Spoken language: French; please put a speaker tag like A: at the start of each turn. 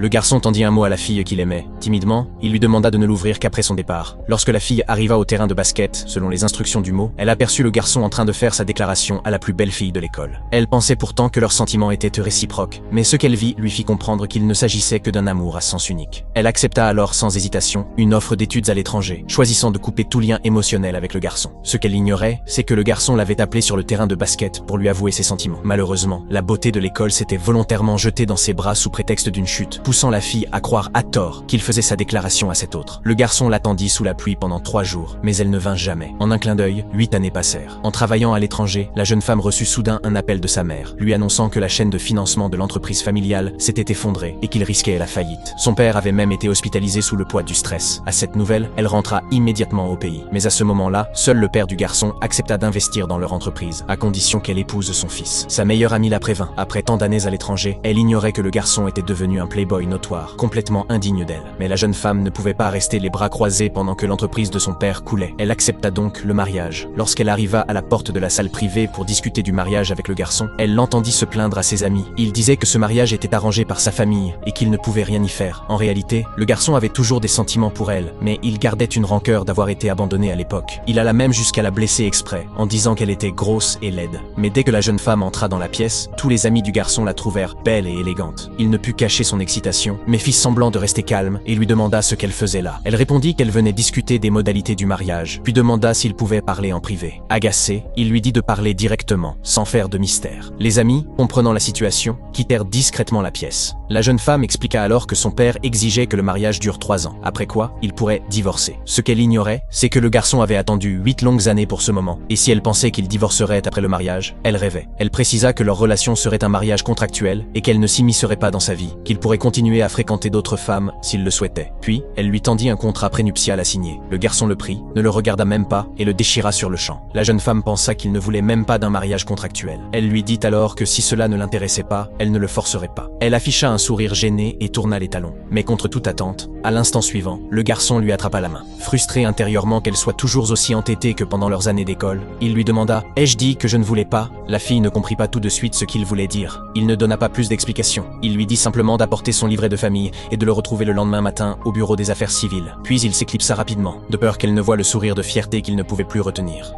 A: Le garçon tendit un mot à la fille qu'il aimait. Timidement, il lui demanda de ne l'ouvrir qu'après son départ. Lorsque la fille arriva au terrain de basket, selon les instructions du mot, elle aperçut le garçon en train de faire sa déclaration à la plus belle fille de l'école. Elle pensait pourtant que leurs sentiments étaient réciproques, mais ce qu'elle vit lui fit comprendre qu'il ne s'agissait que d'un amour à sens unique. Elle accepta alors sans hésitation une offre d'études à l'étranger, choisissant de couper tout lien émotionnel avec le garçon. Ce qu'elle ignorait, c'est que le garçon l'avait appelée sur le terrain de basket pour lui avouer ses sentiments. Malheureusement, la beauté de l'école s'était volontairement jetée dans ses bras sous prétexte d'une chute, poussant la fille à croire à tort qu'il faisait sa déclaration à cet autre. Le garçon l'attendit sous la pluie pendant 3 jours, mais elle ne vint jamais. En un clin d'œil, 8 années passèrent. En travaillant à l'étranger, la jeune femme reçut soudain un appel de sa mère, lui annonçant que la chaîne de financement de l'entreprise familiale s'était effondrée et qu'il risquait la faillite. Son père avait même été hospitalisé sous le poids du stress. À cette nouvelle, elle rentra immédiatement au pays. Mais à ce moment-là, seul le père du garçon accepta d'investir dans leur entreprise, à condition qu'elle épouse son fils. Sa meilleure amie la prévint. Après tant d'années à l'étranger, elle ignorait que le garçon était devenu un playboy notoire, complètement indigne d'elle. Mais la jeune femme ne pouvait pas rester les bras croisés pendant que l'entreprise de son père coulait. Elle accepta donc le mariage. Lorsqu'elle arriva à la porte de la salle privée pour discuter du mariage avec le garçon, elle l'entendit se plaindre à ses amis. Il disait que ce mariage était arrangé par sa famille et qu'il ne pouvait rien y faire. En réalité, le garçon avait toujours des sentiments pour elle, mais il gardait une rancœur d'avoir été abandonné à l'époque. Il alla même jusqu'à la blesser exprès, en disant qu'elle était grosse et laide. Mais dès que la jeune femme entra dans la pièce, tous les amis du garçon la trouvèrent belle et élégante. Il ne put cacher son excitation, mais fit semblant de rester calme et lui demanda ce qu'elle faisait là. Elle répondit qu'elle venait discuter des modalités du mariage, puis demanda s'il pouvait parler en privé. Agacé, il lui dit de parler directement, sans faire de mystère. Les amis, comprenant la situation, quittèrent discrètement la pièce. La jeune femme expliqua alors que son père exigeait que le mariage dure 3 ans, après quoi il pourrait divorcer. Ce qu'elle ignorait, c'est que le garçon avait attendu 8 longues années pour ce moment, et si elle pensait qu'il divorcerait après le mariage, elle rêvait. Elle précisa que leur relation serait un mariage contractuel et qu'elle ne s'immiscerait pas dans sa vie, qu'il pourrait continuer à fréquenter d'autres femmes s'il le souhaitait. Puis, elle lui tendit un contrat prénuptial à signer. Le garçon le prit, ne le regarda même pas et le déchira sur le champ. La jeune femme pensa qu'il ne voulait même pas d'un mariage contractuel. Elle lui dit alors que si cela ne l'intéressait pas, elle ne le forcerait pas. Elle afficha un sourire gêné et tourna les talons. Mais contre toute attente, à l'instant suivant, le garçon lui attrapa la main. Frustré intérieurement qu'elle soit toujours aussi entêtée que pendant leurs années d'école, il lui demanda « Ai-je dit que je ne voulais pas ?» La fille ne comprit pas tout de suite ce qu'il voulait dire. Il ne donna pas plus d'explications. Il lui dit simplement d'apporter son livret de famille et de le retrouver le lendemain matin au bureau des affaires civiles. Puis il s'éclipsa rapidement, de peur qu'elle ne voie le sourire de fierté qu'il ne pouvait plus retenir.